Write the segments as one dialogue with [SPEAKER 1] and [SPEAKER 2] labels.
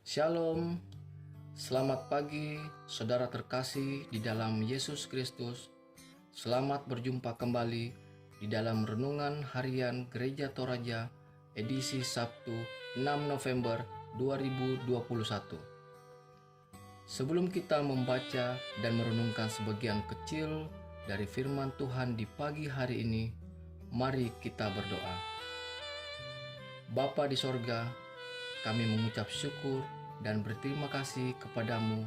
[SPEAKER 1] Shalom, selamat pagi saudara terkasih di dalam Yesus Kristus. Selamat berjumpa kembali di dalam Renungan Harian Gereja Toraja edisi Sabtu 6 November 2021. Sebelum kita membaca dan merenungkan sebagian kecil dari firman Tuhan di pagi hari ini, mari kita berdoa. Bapa di sorga, kami mengucap syukur dan berterima kasih kepadamu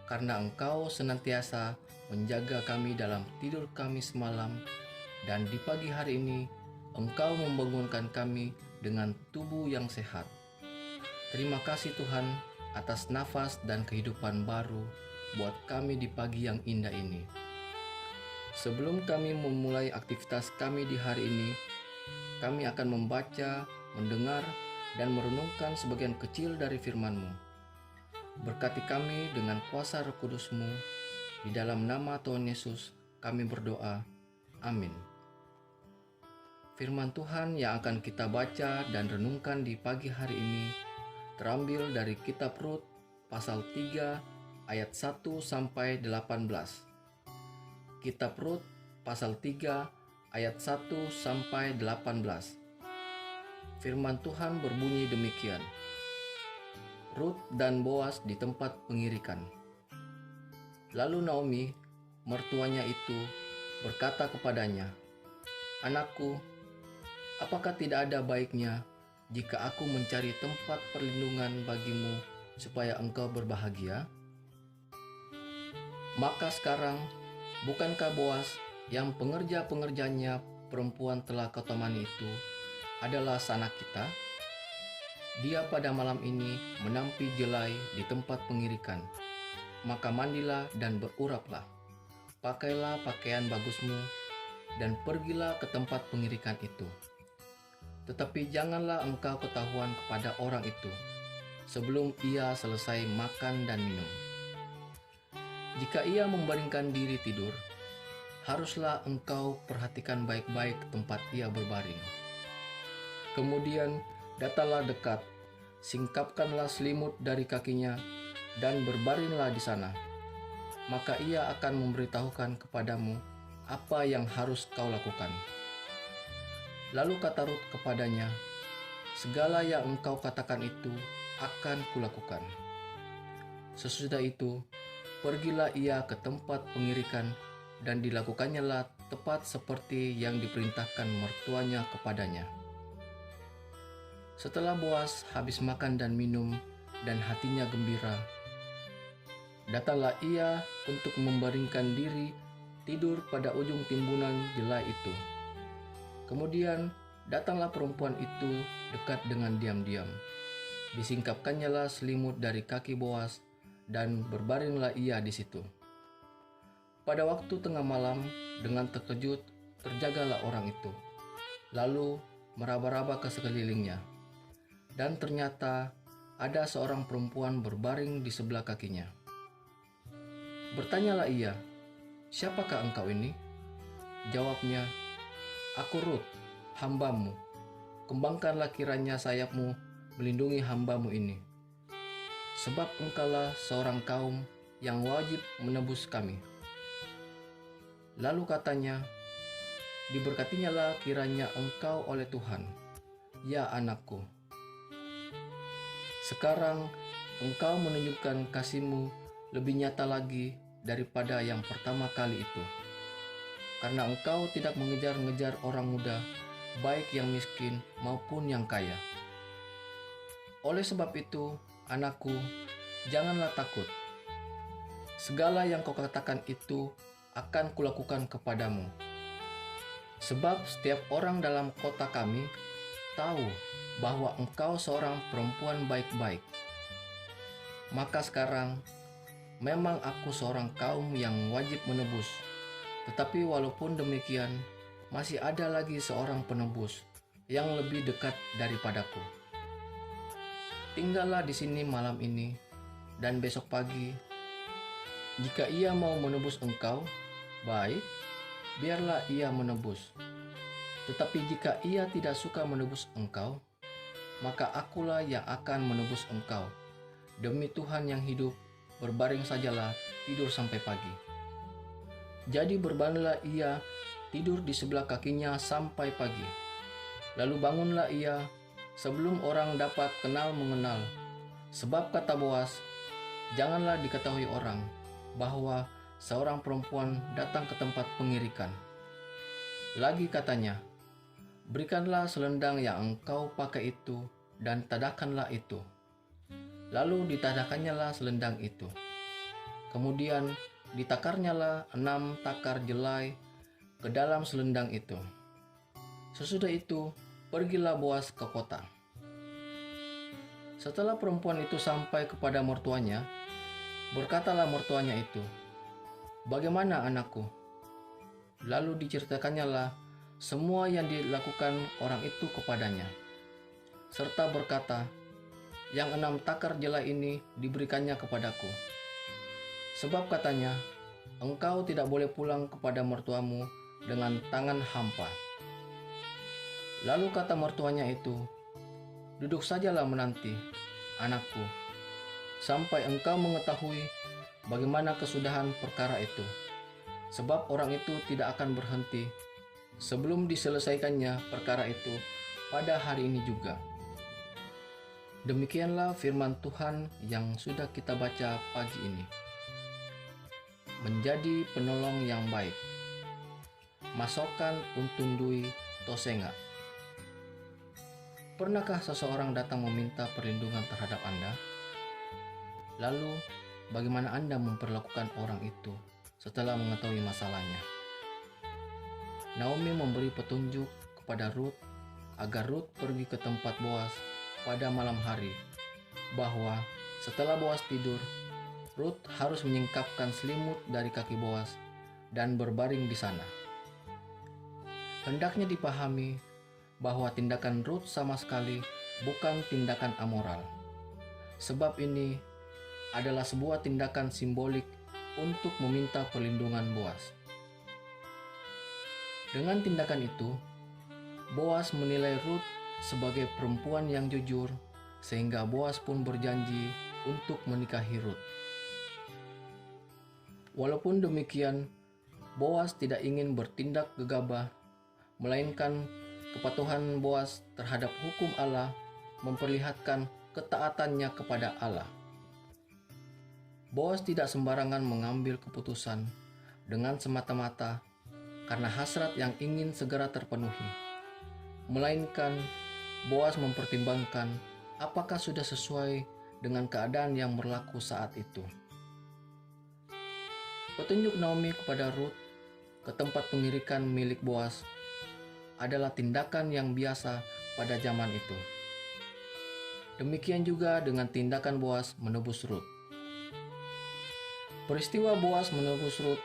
[SPEAKER 1] karena Engkau senantiasa menjaga kami dalam tidur kami semalam, dan di pagi hari ini Engkau membangunkan kami dengan tubuh yang sehat. Terima kasih Tuhan atas nafas dan kehidupan baru buat kami di pagi yang indah ini. Sebelum kami memulai aktivitas kami di hari ini, kami akan membaca, mendengar, dan merenungkan sebagian kecil dari firman-Mu. Berkati kami dengan kuasa Roh Kudus-Mu. Di dalam nama Tuhan Yesus kami berdoa. Amin. Firman Tuhan yang akan kita baca dan renungkan di pagi hari ini terambil dari kitab Rut pasal 3 ayat 1 sampai 18. Kitab Rut pasal 3 ayat 1 sampai 18. Firman Tuhan berbunyi demikian. Rut dan Boas di tempat pengirikan. Lalu Naomi, mertuanya itu, berkata kepadanya, "Anakku, apakah tidak ada baiknya jika aku mencari tempat perlindungan bagimu supaya engkau berbahagia? Maka sekarang, bukankah Boas yang pengerja-pengerjanya perempuan telah kau temani itu adalah sanak kita? Dia pada malam ini menampi jelai di tempat pengirikan. Maka mandilah dan beruraplah. Pakailah pakaian bagusmu dan pergilah ke tempat pengirikan itu. Tetapi janganlah engkau ketahuan kepada orang itu sebelum ia selesai makan dan minum. Jika ia membaringkan diri tidur, haruslah engkau perhatikan baik-baik tempat ia berbaring. Kemudian datanglah dekat, singkapkanlah selimut dari kakinya, dan berbaringlah di sana. Maka ia akan memberitahukan kepadamu apa yang harus kau lakukan." Lalu kata Rut kepadanya, "Segala yang engkau katakan itu akan kulakukan." Sesudah itu, pergilah ia ke tempat pengirikan, dan dilakukannya tepat seperti yang diperintahkan mertuanya kepadanya. Setelah Boas habis makan dan minum dan hatinya gembira, datanglah ia untuk membaringkan diri tidur pada ujung timbunan jelai itu. Kemudian datanglah perempuan itu dekat dengan diam-diam. Disingkapkannyalah selimut dari kaki Boas dan berbaringlah ia di situ. Pada waktu tengah malam, dengan terkejut terjagalah orang itu, lalu meraba-raba ke sekelilingnya. Dan ternyata ada seorang perempuan berbaring di sebelah kakinya. Bertanyalah ia, "Siapakah engkau ini?" Jawabnya, "Aku Rut, hambamu. Kembangkanlah kiranya sayapmu melindungi hambamu ini. Sebab engkaulah seorang kaum yang wajib menebus kami." Lalu katanya, "Diberkatinyalah kiranya engkau oleh Tuhan, ya anakku. Sekarang engkau menunjukkan kasih-Mu lebih nyata lagi daripada yang pertama kali itu, karena engkau tidak mengejar-ngejar orang muda, baik yang miskin maupun yang kaya. Oleh sebab itu, anakku, janganlah takut. Segala yang kau katakan itu akan kulakukan kepadamu. Sebab setiap orang dalam kota kami tahu bahwa engkau seorang perempuan baik-baik. Maka sekarang memang aku seorang kaum yang wajib menebus, tetapi walaupun demikian masih ada lagi seorang penebus yang lebih dekat daripadaku. Tinggallah di sini malam ini dan besok pagi. Jika ia mau menebus engkau, baik, biarlah ia menebus. Tetapi jika ia tidak suka menebus engkau, maka akulah yang akan menebus engkau, Demi Tuhan yang hidup, berbaring sajalah, tidur sampai pagi. Jadi berbaringlah ia, tidur di sebelah kakinya sampai pagi. Lalu bangunlah ia, sebelum orang dapat kenal mengenal. Sebab kata Boas, janganlah diketahui orang bahwa seorang perempuan datang ke tempat pengirikan. Lagi katanya, berikanlah selendang yang engkau pakai itu dan tadakanlah itu. Lalu ditadakannya selendang itu. Kemudian ditakarnyalah 6 takar jelai ke dalam selendang itu. Sesudah itu, pergilah Boas ke kota. Setelah perempuan itu sampai kepada mertuanya, berkatalah mertuanya itu, "Bagaimana anakku?" Lalu diceritakannya semua yang dilakukan orang itu kepadanya, serta berkata, "Yang 6 takar jelai ini diberikannya kepadaku. Sebab katanya, engkau tidak boleh pulang kepada mertuamu dengan tangan hampa." Lalu kata mertuanya itu, "Duduk sajalah menanti, anakku, sampai engkau mengetahui bagaimana kesudahan perkara itu. Sebab orang itu tidak akan berhenti sebelum diselesaikannya perkara itu pada hari ini juga." Demikianlah firman Tuhan yang sudah kita baca pagi ini. Menjadi penolong yang baik. Masokan untun dui tosenga. Pernahkah seseorang datang meminta perlindungan terhadap Anda? Lalu, bagaimana Anda memperlakukan orang itu setelah mengetahui masalahnya? Naomi memberi petunjuk kepada Rut agar Rut pergi ke tempat Boas pada malam hari, bahwa setelah Boas tidur, Rut harus menyingkapkan selimut dari kaki Boas dan berbaring di sana. Hendaknya dipahami bahwa tindakan Rut sama sekali bukan tindakan amoral, sebab ini adalah sebuah tindakan simbolik untuk meminta perlindungan Boas. Dengan tindakan itu, Boas menilai Rut sebagai perempuan yang jujur, sehingga Boas pun berjanji untuk menikahi Rut. Walaupun demikian, Boas tidak ingin bertindak gegabah, melainkan kepatuhan Boas terhadap hukum Allah memperlihatkan ketaatannya kepada Allah. Boas tidak sembarangan mengambil keputusan dengan semata-mata karena hasrat yang ingin segera terpenuhi, melainkan Boas mempertimbangkan apakah sudah sesuai dengan keadaan yang berlaku saat itu. Petunjuk Naomi kepada Rut ke tempat pengirikan milik Boas adalah tindakan yang biasa pada zaman itu. Demikian juga dengan tindakan Boas menebus Rut. Peristiwa Boas menebus Rut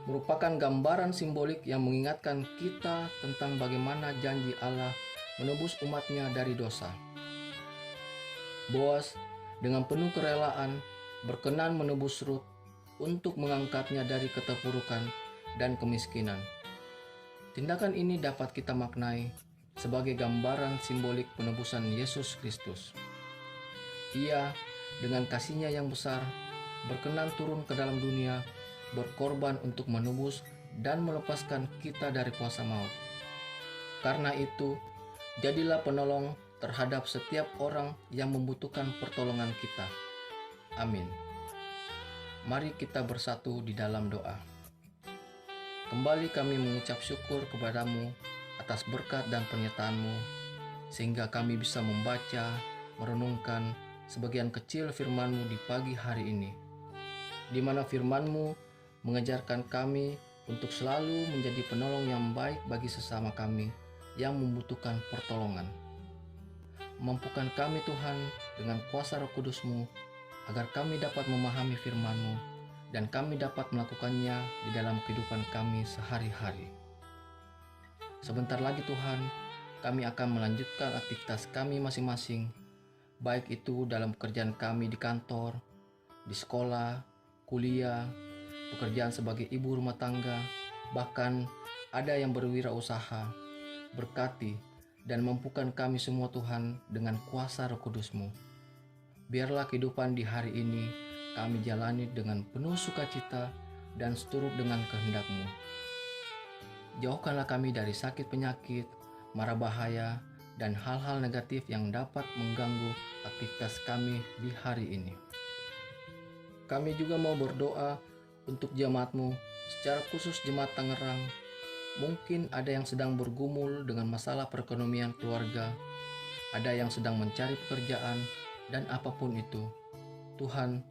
[SPEAKER 1] merupakan gambaran simbolik yang mengingatkan kita tentang bagaimana janji Allah menebus umatnya dari dosa. Boas dengan penuh kerelaan berkenan menebus Rut untuk mengangkatnya dari keterpurukan dan kemiskinan. Tindakan ini dapat kita maknai sebagai gambaran simbolik penebusan Yesus Kristus. Ia dengan kasih-Nya yang besar berkenan turun ke dalam dunia, berkorban untuk menebus dan melepaskan kita dari kuasa maut. Karena itu, jadilah penolong terhadap setiap orang yang membutuhkan pertolongan kita. Amin. Mari kita bersatu di dalam doa. Kembali kami mengucap syukur kepadamu atas berkat dan penyertaan-Mu, sehingga kami bisa membaca, merenungkan sebagian kecil firman-Mu di pagi hari ini, di mana firman-Mu mengajarkan kami untuk selalu menjadi penolong yang baik bagi sesama kami yang membutuhkan pertolongan. Mampukan kami Tuhan dengan kuasa Roh Kudus-Mu, agar kami dapat memahami firman-Mu dan kami dapat melakukannya di dalam kehidupan kami sehari-hari. Sebentar lagi Tuhan, kami akan melanjutkan aktivitas kami masing-masing, baik itu dalam pekerjaan kami di kantor, di sekolah, kuliah, pekerjaan sebagai ibu rumah tangga, bahkan ada yang berwirausaha. Berkati dan mampukan kami semua Tuhan dengan kuasa Roh Kudus-Mu. Biarlah kehidupan di hari ini kami jalani dengan penuh sukacita dan seturut dengan kehendak-Mu. Jauhkanlah kami dari sakit penyakit, mara bahaya, dan hal-hal negatif yang dapat mengganggu aktivitas kami di hari ini. Kami juga mau berdoa untuk jemaat-Mu, secara khusus jemaat Tangerang. Mungkin ada yang sedang bergumul dengan masalah perekonomian keluarga, ada yang sedang mencari pekerjaan, dan apapun itu. Tuhan,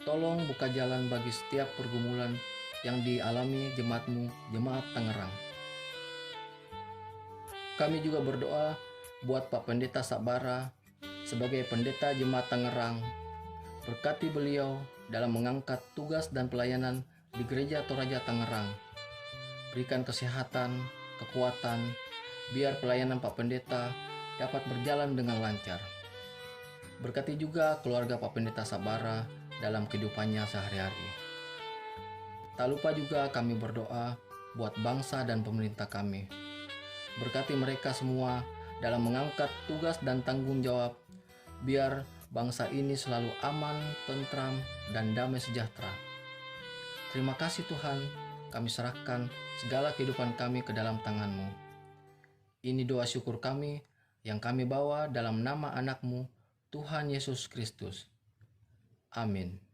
[SPEAKER 1] tolong buka jalan bagi setiap pergumulan yang dialami jemaat-Mu, jemaat Tangerang. Kami juga berdoa buat Pak Pendeta Sabara sebagai pendeta jemaat Tangerang. Berkati beliau dalam mengangkat tugas dan pelayanan di Gereja Toraja Tangerang. Berikan kesehatan, kekuatan, biar pelayanan Pak Pendeta dapat berjalan dengan lancar. Berkati juga keluarga Pak Pendeta Sabara dalam kehidupannya sehari-hari. Tak lupa juga kami berdoa buat bangsa dan pemerintah kami. Berkati mereka semua dalam mengangkat tugas dan tanggung jawab, biar bangsa ini selalu aman, tentram, dan damai sejahtera. Terima kasih Tuhan, kami serahkan segala kehidupan kami ke dalam tangan-Mu. Ini doa syukur kami yang kami bawa dalam nama anak-Mu, Tuhan Yesus Kristus. Amin.